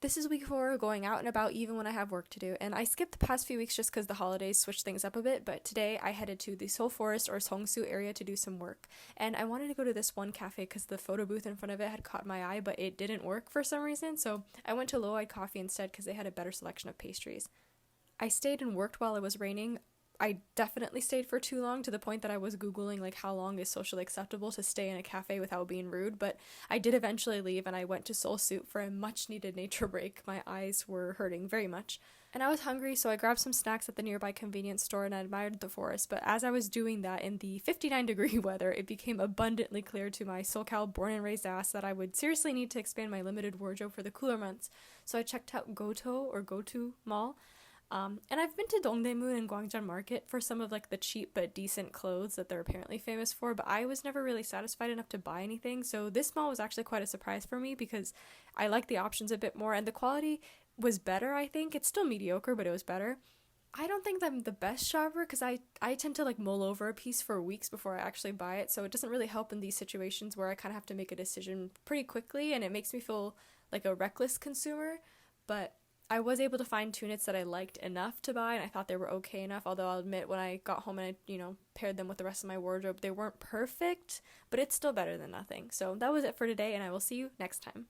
This is week 4, going out and about even when I have work to do, and I skipped the past few weeks just because the holidays switched things up a bit, but today I headed to the Seoul Forest or Seongsu area to do some work. And I wanted to go to this one cafe because the photo booth in front of it had caught my eye, but it didn't work for some reason, so I went to Low Eyed Coffee instead because they had a better selection of pastries. I stayed and worked while it was raining. I definitely stayed for too long to the point that I was Googling like how long is socially acceptable to stay in a cafe without being rude, but I did eventually leave and I went to Seoul Soup for a much needed nature break. My eyes were hurting very much. And I was hungry, so I grabbed some snacks at the nearby convenience store and I admired the forest. But as I was doing that in the 59-degree weather, it became abundantly clear to my SoCal born and raised ass that I would seriously need to expand my limited wardrobe for the cooler months. So I checked out Goto Mall, and I've been to Dongdaemun and Gwangjang Market for some of like the cheap but decent clothes that they're apparently famous for, but I was never really satisfied enough to buy anything. So this mall was actually quite a surprise for me because I like the options a bit more and the quality was better, I think. It's still mediocre, but it was better. I don't think I'm the best shopper because I tend to like mull over a piece for weeks before I actually buy it, so it doesn't really help in these situations where I kind of have to make a decision pretty quickly and it makes me feel like a reckless consumer. But I was able to find tunics that I liked enough to buy and I thought they were okay enough, although I'll admit when I got home and I paired them with the rest of my wardrobe, they weren't perfect, but it's still better than nothing. So that was it for today and I will see you next time.